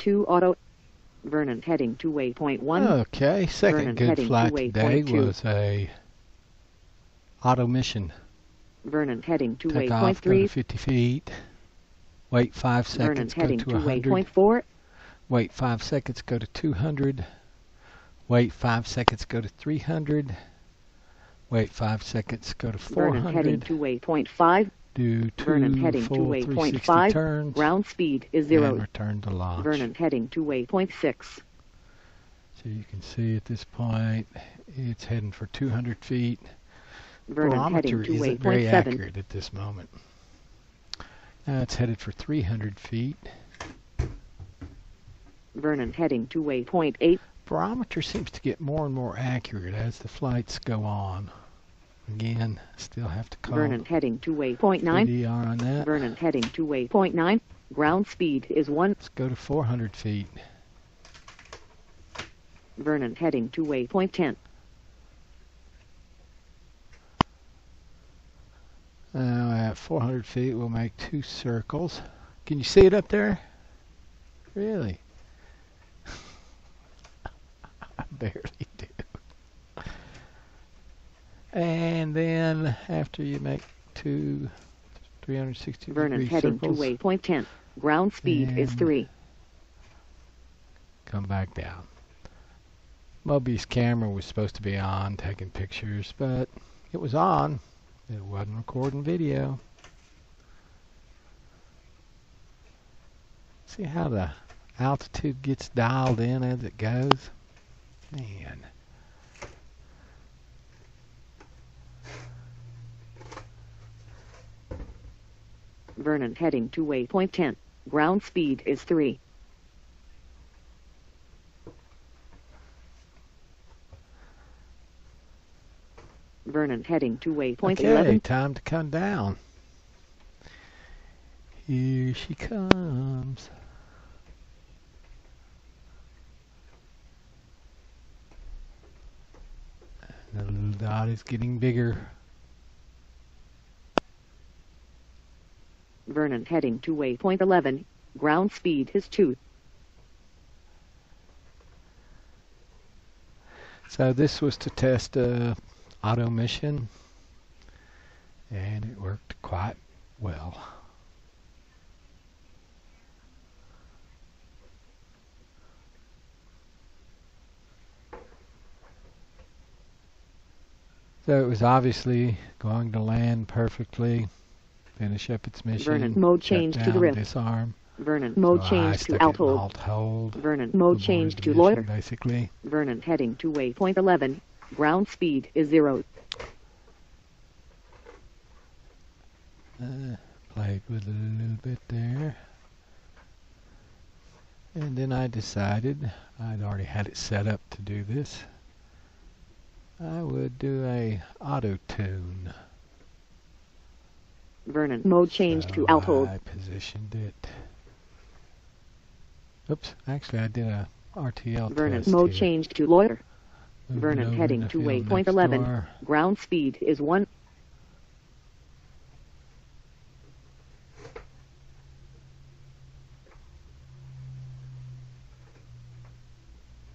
2 auto. Vernon heading to waypoint 1. Okay, second Vernon good heading flight to today waypoint 2. was a auto mission. Vernon heading to Take waypoint off, go 3. to 50 feet. Wait 5 Vernon seconds, go heading to to 100. waypoint 4. Wait 5 seconds, go to 200. Wait 5 seconds, go to 300. Wait 5 seconds, go to Vernon heading 400. to waypoint 5. Do Vernon 2 heading to full waypoint 360 5. turns. Ground speed is And 0. return to launch. Vernon heading to waypoint 6. So you can see at this point it's heading for 200 feet. Vernon heading Barometer to isn't very waypoint 7. accurate at this moment. Now it's headed for 300 feet. Vernon heading to waypoint 8. Barometer seems to get more and more accurate as the flights go on. Again, still have to call Vernon heading to waypoint 9. VDR on that. Vernon heading to waypoint 9. Ground speed is 1. Let's go to 400 feet. Vernon heading to waypoint 10. Now at 400 feet we'll make 2 circles. Can you see it up there? Really? I barely do. And then after you make 2 360 Vernon degree heading circles, to waypoint 10. Ground speed is and 3. come back down. Moby's camera was supposed to be on taking pictures, but it was on. It wasn't recording video. See how the altitude gets dialed in as it goes? Man. Vernon heading to waypoint 10. Ground speed is 3. Vernon heading to waypoint Okay, 11. time to come down. Here she comes. The little dot is getting bigger. Vernon heading to waypoint 11. Ground speed is 2. So this was to test a auto mission, and it worked quite well. So it was obviously going to land perfectly, finish up its mission, Vernon mode shut change down, to drift. disarm. Vernon mode So I change to stuck alt it in hold. alt hold. Vernon mode aborted change the to mission, loiter. basically. Vernon heading to waypoint 11. Ground speed is 0. Played with it a little bit there. And then I decided, I'd already had it set up to do this, I would do a auto tune. Vernon mode change to alt hold. I positioned it. Oops, actually I did a RTL Vernon test mode here. change to loiter. Moved it Vernon over heading in the to field waypoint next 11. door. Ground speed is 1.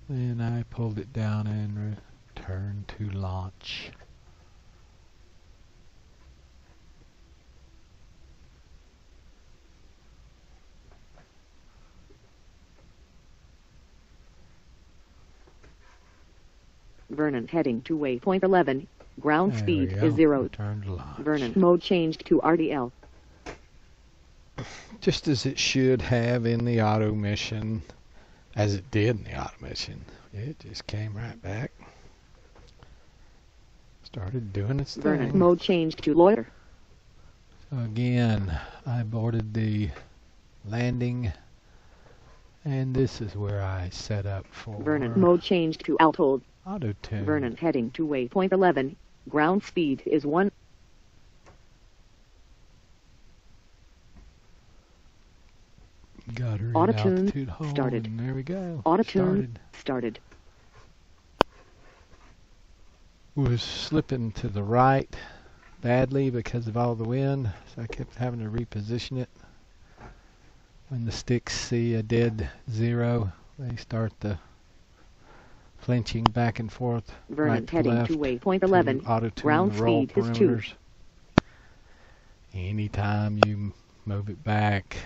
Then I pulled it down and returned to launch. Vernon heading to waypoint 11. Ground There speed we go. is 0. Return to launch. Vernon mode changed to RDL. Just as it should have in the auto mission, as it did in the auto mission. It just came right back. Started doing its Vernon thing. mode changed to loiter. So again, I boarded the landing, and this is where I set up for Vernon mode changed to alt hold. auto tune. Vernon heading to waypoint 11. Ground speed is 1. Got her in Auto-tune altitude hold, started. and there we go. Auto-tune started. Was slipping to the right badly because of all the wind, so I kept having to reposition it. When the sticks see a dead zero, they start the flinching back and forth, Vernon right to heading left, to waypoint to 11. auto-tune Ground the roll speed is 2. perimeters. Anytime you move it back,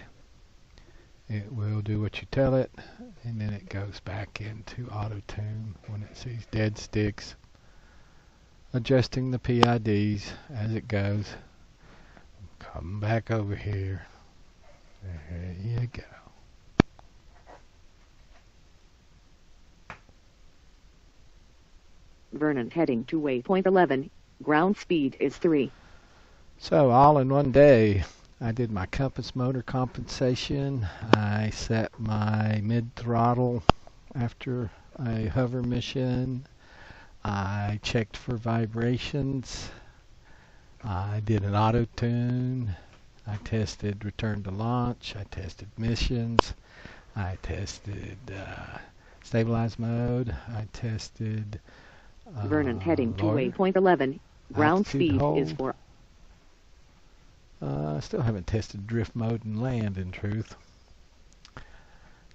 it will do what you tell it, and then it goes back into auto-tune when it sees dead sticks, adjusting the PIDs as it goes. Come back over here. There you go. Vernon heading to waypoint 11. Ground speed is 3. So all in one day, I did my compass motor compensation. I set my mid-throttle after a hover mission. I checked for vibrations. I did an auto-tune. I tested return to launch. I tested missions. I tested stabilized mode. I tested Vernon heading to lower, waypoint 11. Ground altitude speed hold. is 4. I still haven't tested drift mode and land, in truth.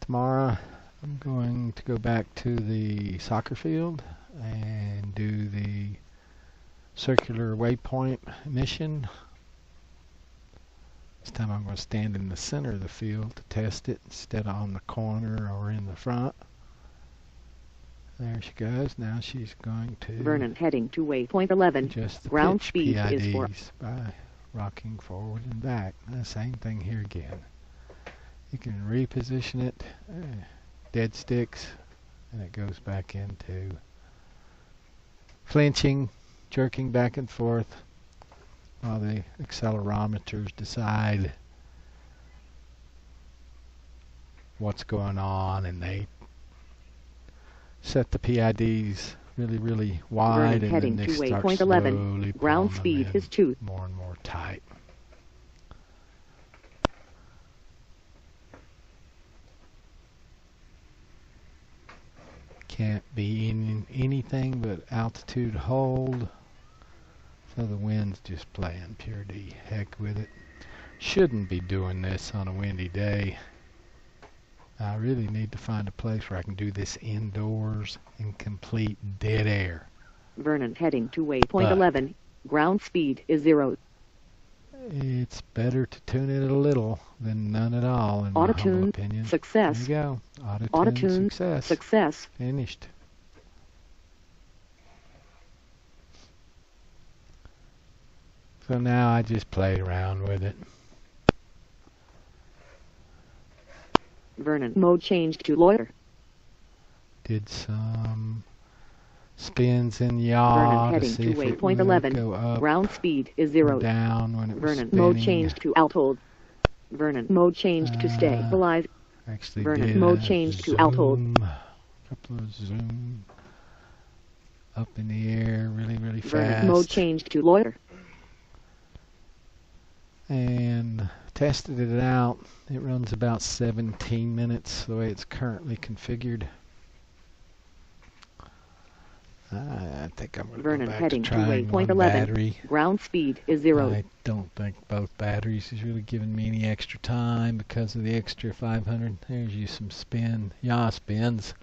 Tomorrow I'm going to go back to the soccer field and do the circular waypoint mission. This time I'm going to stand in the center of the field to test it instead of on the corner or in the front. There she goes. Now she's going to Vernon heading to waypoint 11. adjust the Ground pitch speed PIDs is 4. by rocking forward and back. The same thing here again. You can reposition it, dead sticks, and it goes back into flinching, jerking back and forth while the accelerometers decide what's going on, and they set the PIDs really wide, Vernon heading and then to they start waypoint 11. slowly Ground pulling speed them in is 2. more and more tight. Can't be in anything but altitude hold, so the wind's just playing pure D heck with it. Shouldn't be doing this on a windy day. I really need to find a place where I can do this indoors in complete dead air. Vernon heading to waypoint But 11. Ground speed is 0. it's better to tune it a little than none at all, in my humble Auto-tune. opinion. Success. There you go. Auto-tune Auto-tune. success. Success. Finished. So now I just play around with it. Vernon mode changed to loiter. Did some spins in Vernon yaw to heading see to if it waypoint would 11. go up Ground speed is or 0. down when it was Vernon spinning. mode changed to alt hold. Vernon mode changed to stabilize. Actually Vernon did mode a changed to alt hold. zoom, couple of zoom up in the air really fast. Vernon mode changed to loiter. And tested it out. It runs about 17 minutes the way it's currently configured. I think I'm going to go Vernon back heading to to trying one waypoint 11. battery. Ground speed is 0. I don't think both batteries is really giving me any extra time because of the extra 500. There's you some yaw spins.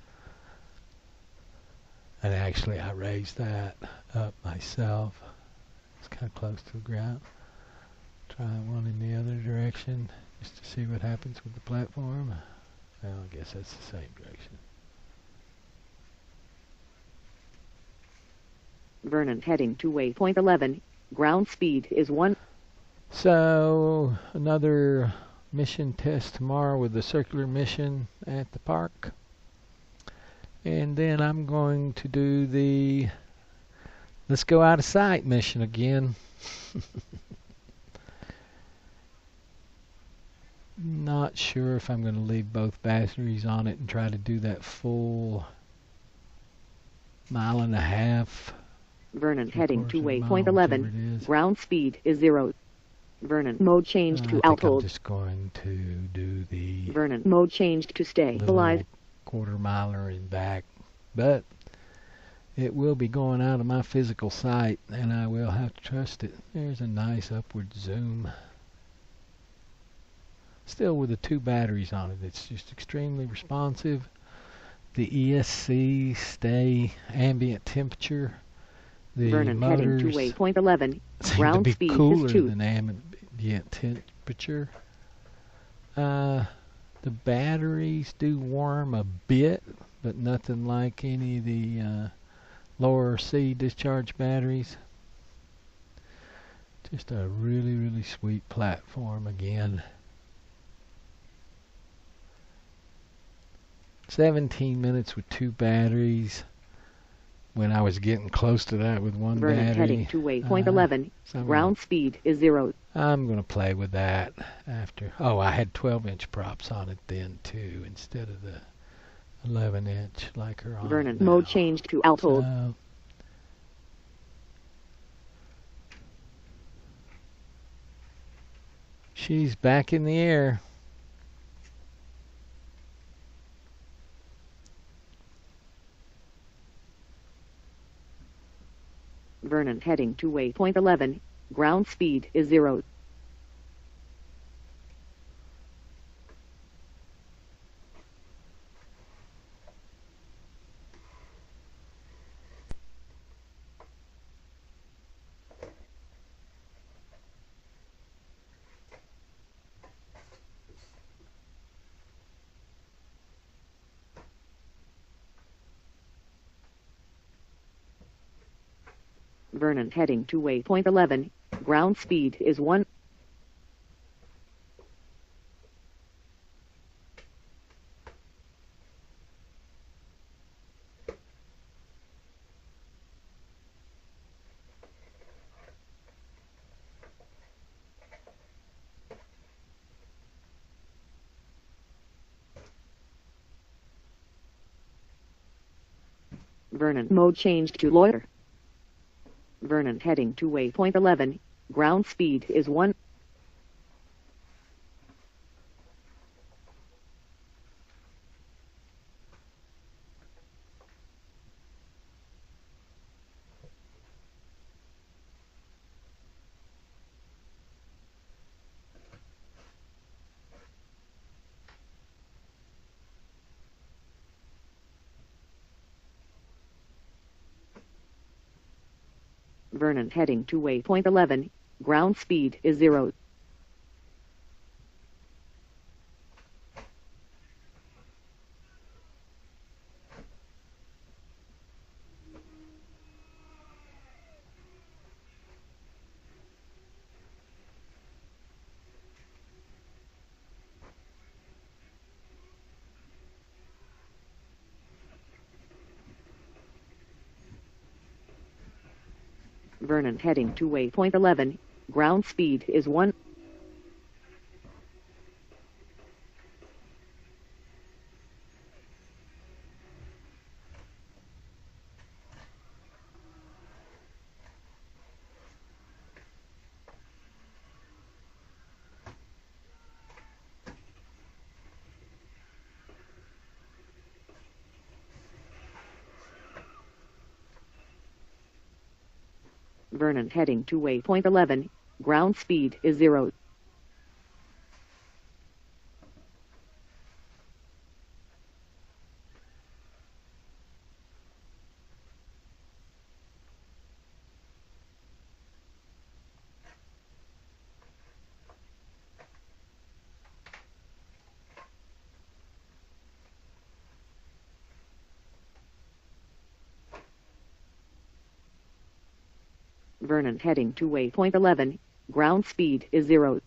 And actually I raised that up myself. It's kind of close to the ground. Try one in the other direction just to see what happens with the platform. Well, I guess that's the same direction. Vernon heading to waypoint 11. Ground speed is 1. So, another mission test tomorrow with the circular mission at the park. And then I'm going to do the let's go out of sight mission again. Not sure if I'm going to leave both batteries on it and try to do that full 1.5 miles. Vernon heading to 3/4 waypoint mile, 11. whichever it is. Ground speed is 0. Vernon mode changed to I alt think I'm hold. just going to do the Vernon mode changed to stabilize. little 1/4 miler and back. But it will be going out of my physical sight, and I will have to trust it. There's a nice upward zoom. Still with the 2 batteries on it. It's just extremely responsive. The ESC stay ambient temperature. The Vernon heading to motors waypoint 11. seem to Ground be speed is cooler 2. than ambient temperature. The batteries do warm a bit, but nothing like any of the lower C discharge batteries. Just a really, really sweet platform again. 17 minutes with 2 batteries. When I was getting close to that with 1 Vernon battery. heading to waypoint 11. So Ground speed is 0. I'm going to play with that after. Oh, I had 12-inch props on it then too, instead of the 11-inch like her on. Vernon now. mode changed to auto. So, she's back in the air. Vernon heading to waypoint 11. Ground speed is 0. Vernon heading to waypoint 11. Ground speed is 1. Vernon mode changed to loiter. Vernon heading to waypoint 11. Ground speed is 1. Vernon heading to waypoint 11. Ground speed is 0. Vernon heading to waypoint 11. Ground speed is 1. Vernon heading to waypoint 11. Ground speed is 0. Vernon heading to waypoint 11. Ground speed is 0.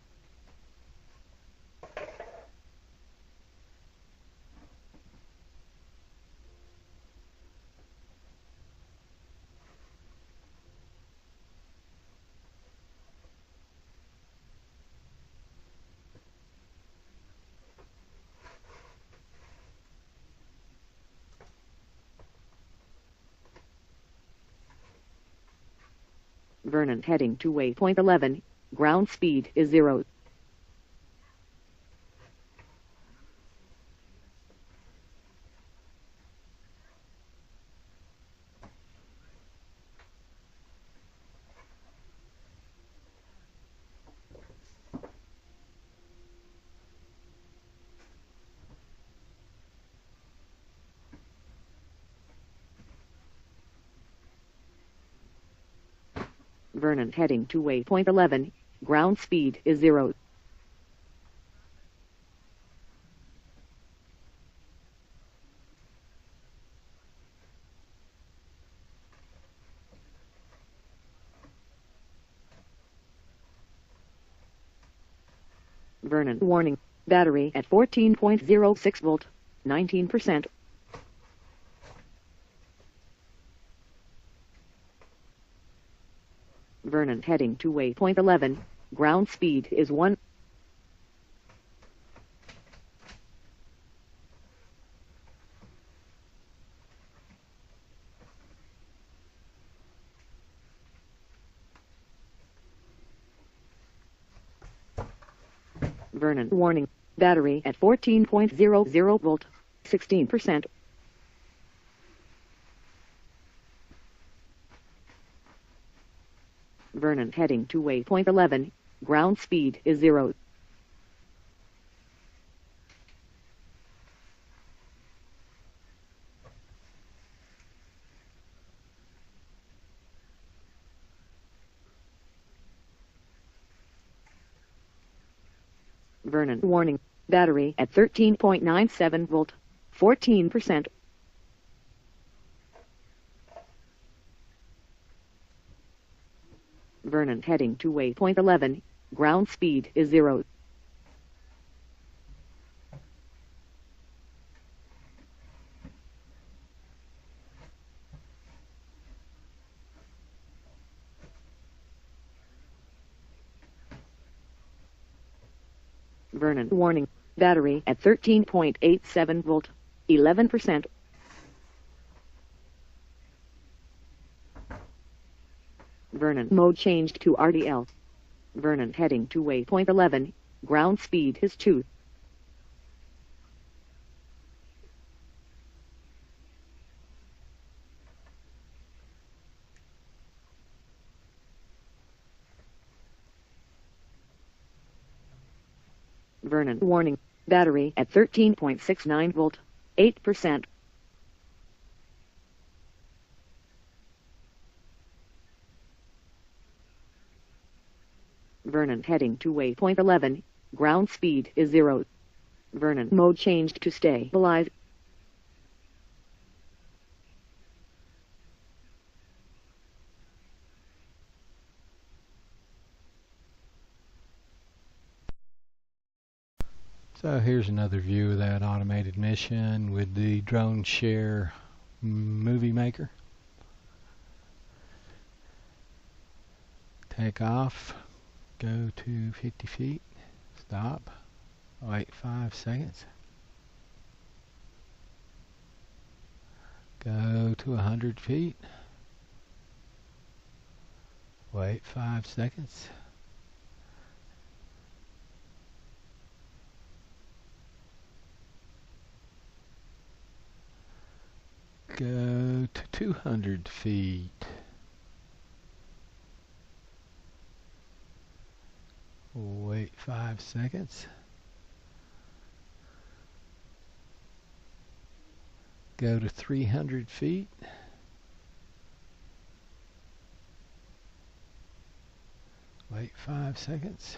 Vernon heading to waypoint 11. Ground speed is 0. Vernon heading to waypoint 11. Ground speed is 0. Vernon warning. Battery at 14.06 volt. 19%. Vernon heading to waypoint 11. Ground speed is 1. Vernon warning. Battery at 14.00 volt. 16%. Vernon heading to waypoint 11. Ground speed is 0. Vernon warning. Battery at 13.97 volt. 14%. Vernon heading to waypoint 11. Ground speed is 0. Vernon warning. Battery at 13.87 volt. 11%. Vernon mode changed to RDL. Vernon heading to waypoint 11. Ground speed is 2. Vernon warning. Battery at 13.69 volt. 8%. Vernon heading to waypoint 11. Ground speed is 0. Vernon mode changed to stabilize. So here's another view of that automated mission with the Drone Share movie maker. Take off, go to 50 feet, stop, wait 5 seconds, go to 100 feet, wait 5 seconds, go to 200 feet, wait 5 seconds, go to 300 feet, wait 5 seconds,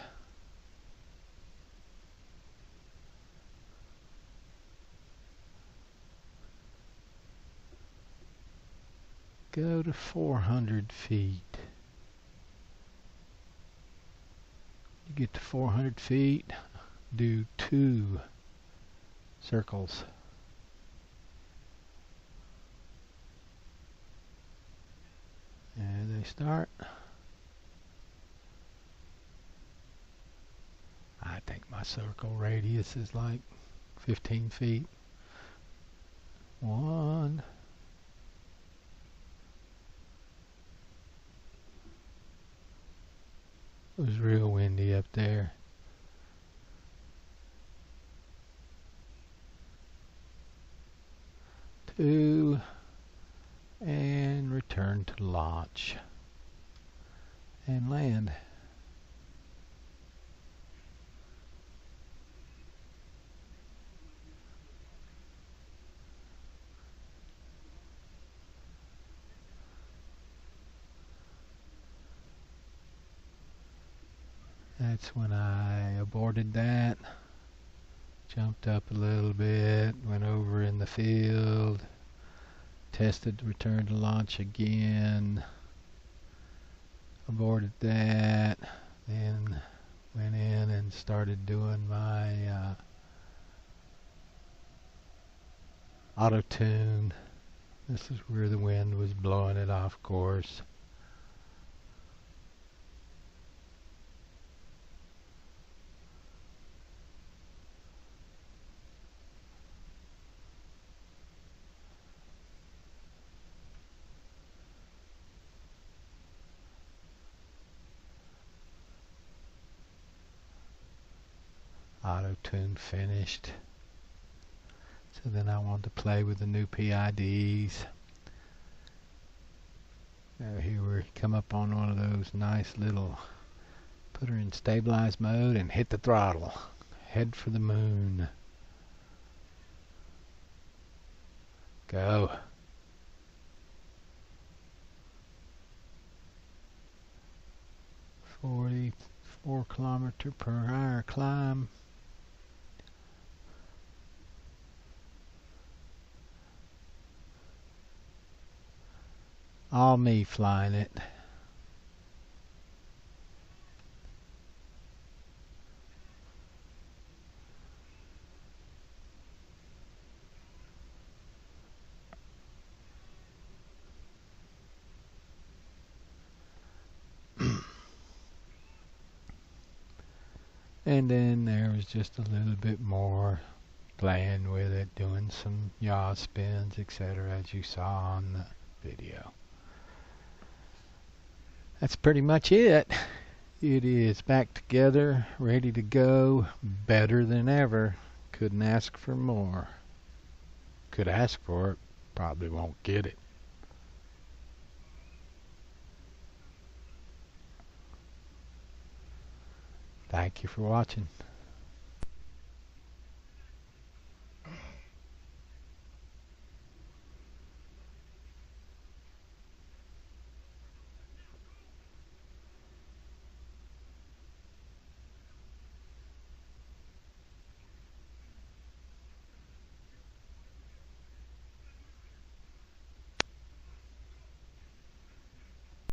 go to 400 feet. You get to 400 feet, do 2 circles. And they start. I think my circle radius is like 15 feet. 1. It was real windy up there. 2, and return to launch and land. that's when I aborted that. Jumped up a little bit, went over in the field, tested return to launch again, aborted that, then went in and started doing my auto tune. This is where the wind was blowing it off course. Auto tune finished. So then I wanted to play with the new PIDs. Here we come up on one of those nice little, put her in stabilized mode and hit the throttle. Head for the moon. Go. 44 km/h climb. All me flying it. And then there was just a little bit more playing with it, doing some yaw spins, etc., as you saw on the video. That's pretty much it. It is back together, ready to go, better than ever. Couldn't ask for more. Could ask for it, probably won't get it. Thank you for watching.